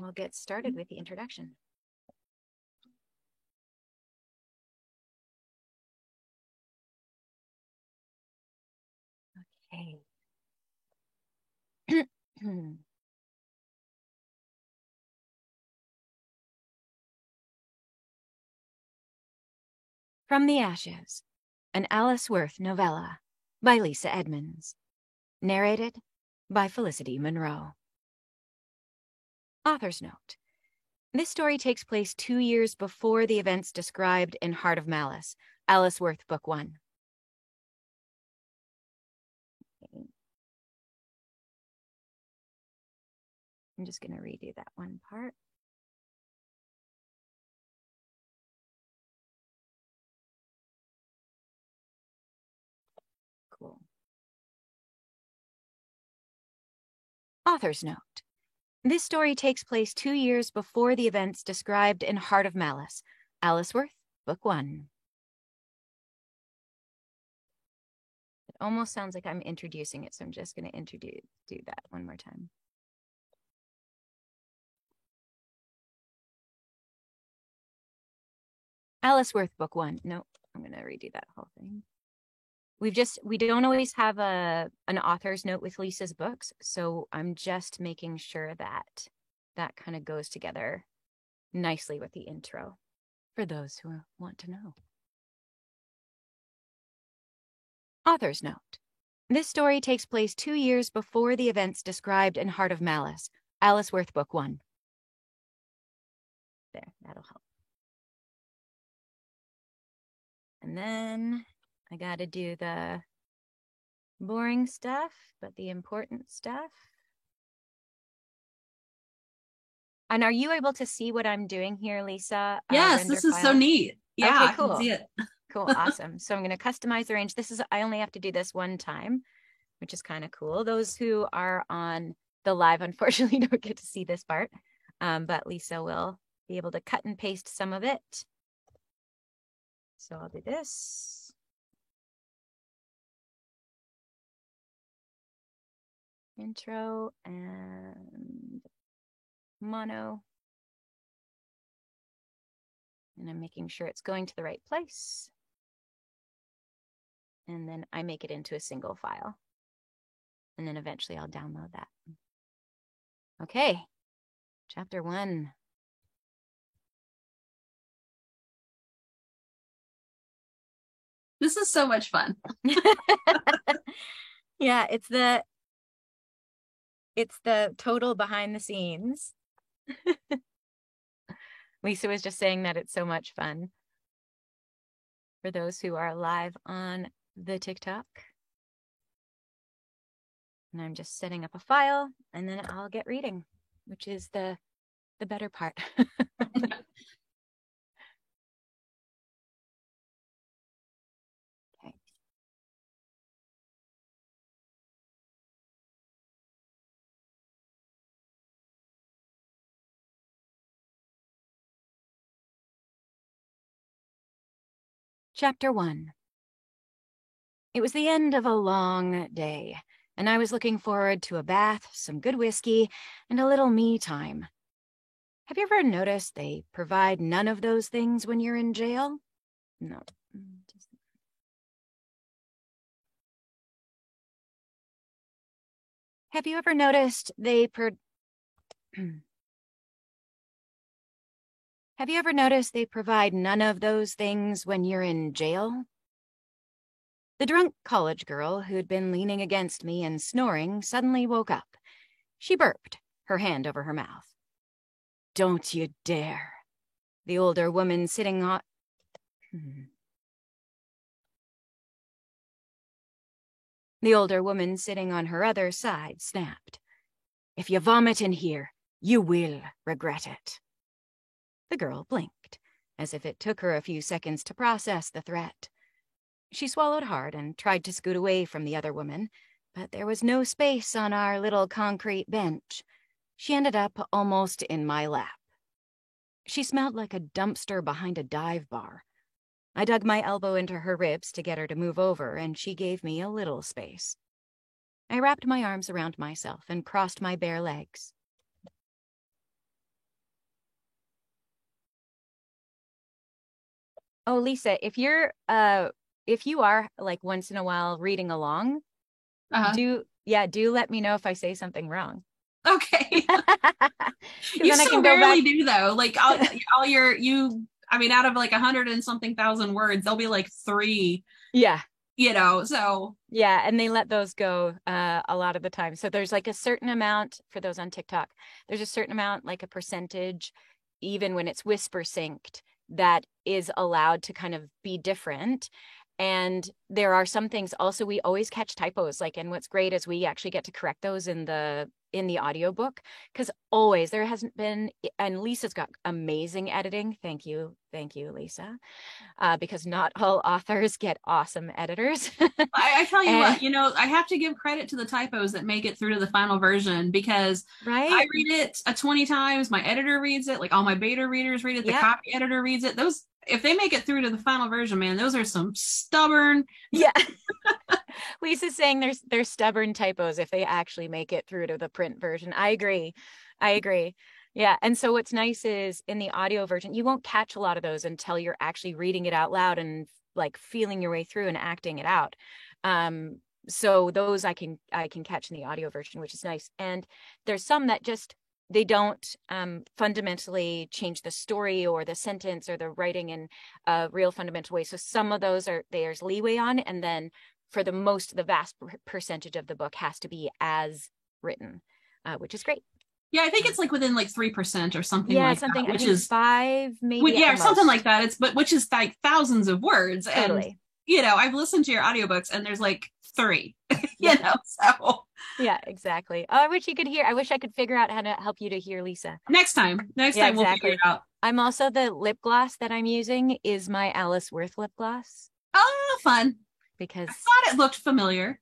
We'll get started with the introduction. Okay. From the Ashes, an Alice Worth novella by Lisa Edmonds. Narrated by Felicity Monroe. Author's note. This story takes place 2 years before the events described in Heart of Malice, Alice Worth Book 1. I'm just going to redo that one part. Cool. Author's note. This story takes place 2 years before the events described in Heart of Malice, Alice Worth, Book 1. It almost sounds like I'm introducing it, so I'm just going to do that one more time. Alice Worth, Book 1. No, I'm going to redo that whole thing. We don't always have an author's note with Lisa's books, so I'm just making sure that that kind of goes together nicely with the intro for those who want to know. Author's note. This story takes place 2 years before the events described in Heart of Malice, Alice Worth, Book 1. There, that'll help. And then I got to do the boring stuff, but the important stuff. And are you able to see what I'm doing here, Lisa? Yes, this is so neat. Yeah, okay, cool. I can see it. Cool, awesome. So I'm going to customize the range. I only have to do this one time, which is kind of cool. Those who are on the live, unfortunately, don't get to see this part, but Lisa will be able to cut and paste some of it. So I'll do this. Intro and mono. And I'm making sure it's going to the right place. And then I make it into a single file. And then eventually I'll download that. Okay, chapter 1. This is so much fun. Yeah, it's the total behind the scenes. Lisa was just saying that it's so much fun. For those who are live on the TikTok. And I'm just setting up a file and then I'll get reading, which is the better part. Okay. Chapter 1. It was the end of a long day, and I was looking forward to a bath, some good whiskey, and a little me time. Have you ever noticed they provide none of those things when you're in jail? No. Have you ever noticed Have you ever noticed they provide none of those things when you're in jail? The drunk college girl who'd been leaning against me and snoring suddenly woke up. She burped, her hand over her mouth. Don't you dare. The older woman sitting on... The older woman sitting on her other side snapped. If you vomit in here, you will regret it. The girl blinked, as if it took her a few seconds to process the threat. She swallowed hard and tried to scoot away from the other woman, but there was no space on our little concrete bench. She ended up almost in my lap. She smelled like a dumpster behind a dive bar. I dug my elbow into her ribs to get her to move over, and she gave me a little space. I wrapped my arms around myself and crossed my bare legs. Oh, Lisa, if you are like once in a while reading along, do let me know if I say something wrong. Okay. You then I so can go rarely back. do though. Like all your I mean, out of like 100 and something thousand words, there'll be like 3. Yeah. So Yeah, and they let those go a lot of the time. So there's like a certain amount for those on TikTok. There's a certain amount, like a percentage, even when it's whisper synced, that is allowed to kind of be different. And there are some things also we always catch typos, like, and what's great is we actually get to correct those in the audiobook, because always there hasn't been, and Lisa's got amazing editing. Thank you, Lisa. Because not all authors get awesome editors. I tell you what, I have to give credit to the typos that make it through to the final version, because right? I read it 20 times. My editor reads it. Like all my beta readers read it. The copy editor reads it. Those, if they make it through to the final version, man, those are some stubborn. Yeah. Lisa's saying there's stubborn typos if they actually make it through to the print version. I agree. Yeah. And so what's nice is in the audio version, you won't catch a lot of those until you're actually reading it out loud and like feeling your way through and acting it out. So those I can catch in the audio version, which is nice. And there's some that just they don't fundamentally change the story or the sentence or the writing in a real fundamental way. So some of those there's leeway on, and then for the vast percentage of the book has to be as written, which is great. Yeah, I think it's like within like 3% or something. Yeah, like something. that, which is 5, maybe. Yeah, something like that. Which is like thousands of words. Totally. And I've listened to your audiobooks, and there's like 3. So yeah, exactly. Oh, I wish you could hear. I wish I could figure out how to help you to hear Lisa. Next time exactly. We'll figure it out. I'm also, the lip gloss that I'm using is my Alice Worth lip gloss. Oh, fun. Because I thought it looked familiar.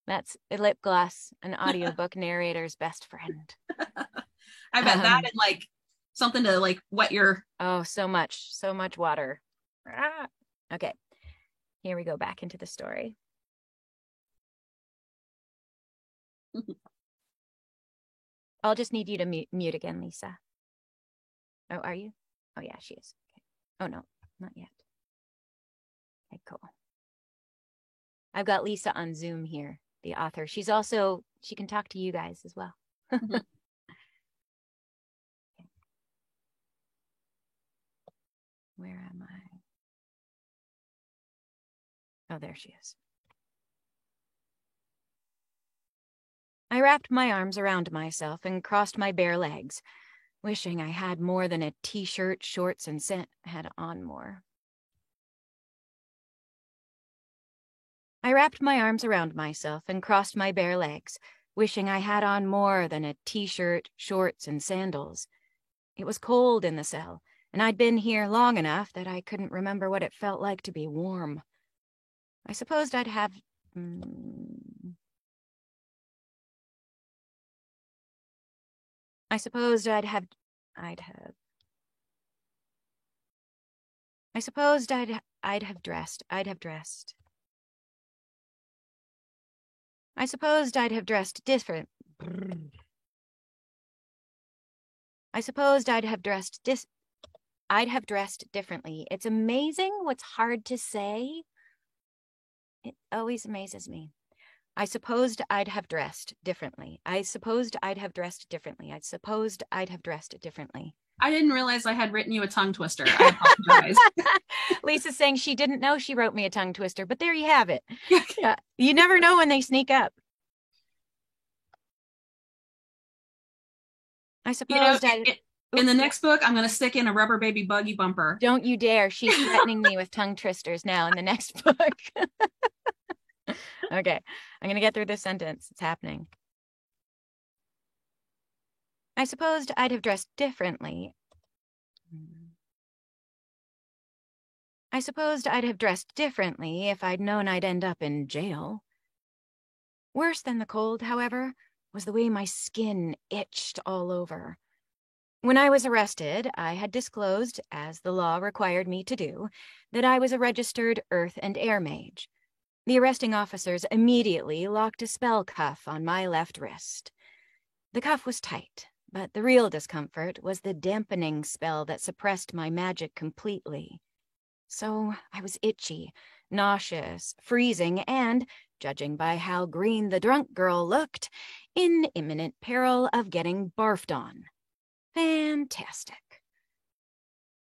That's a lip gloss, an audiobook narrator's best friend. I bet that, and like something to like wet your. Oh, so much water. Okay, here we go back into the story. I'll just need you to mute again, Lisa. Oh, are you? Oh, yeah, she is. Okay. Oh, no, not yet. Okay, cool. I've got Lisa on Zoom here, the author. She can talk to you guys as well. Okay. Where am I? Oh, there she is. I wrapped my arms around myself and crossed my bare legs, wishing I had more than a t-shirt, shorts, and had on more. I wrapped my arms around myself and crossed my bare legs, wishing I had on more than a t-shirt, shorts, and sandals. It was cold in the cell, and I'd been here long enough that I couldn't remember what it felt like to be warm. I supposed I'd have... I supposed I'd have dressed. I supposed I'd have dressed different. I supposed I'd have dressed differently. It's amazing what's hard to say. It always amazes me. I supposed I'd have dressed differently. I supposed I'd have dressed differently. I supposed I'd have dressed differently. I didn't realize I had written you a tongue twister. I apologize. Lisa's saying she didn't know she wrote me a tongue twister, but there you have it. Yeah. You never know when they sneak up. I suppose in the next book, I'm going to stick in a rubber baby buggy bumper. Don't you dare. She's threatening me with tongue twisters now in the next book. Okay, I'm going to get through this sentence. It's happening. I supposed I'd have dressed differently. I supposed I'd have dressed differently if I'd known I'd end up in jail. Worse than the cold, however, was the way my skin itched all over. When I was arrested, I had disclosed, as the law required me to do, that I was a registered earth and air mage. The arresting officers immediately locked a spell cuff on my left wrist. The cuff was tight, but the real discomfort was the dampening spell that suppressed my magic completely. So I was itchy, nauseous, freezing, and, judging by how green the drunk girl looked, in imminent peril of getting barfed on. Fantastic.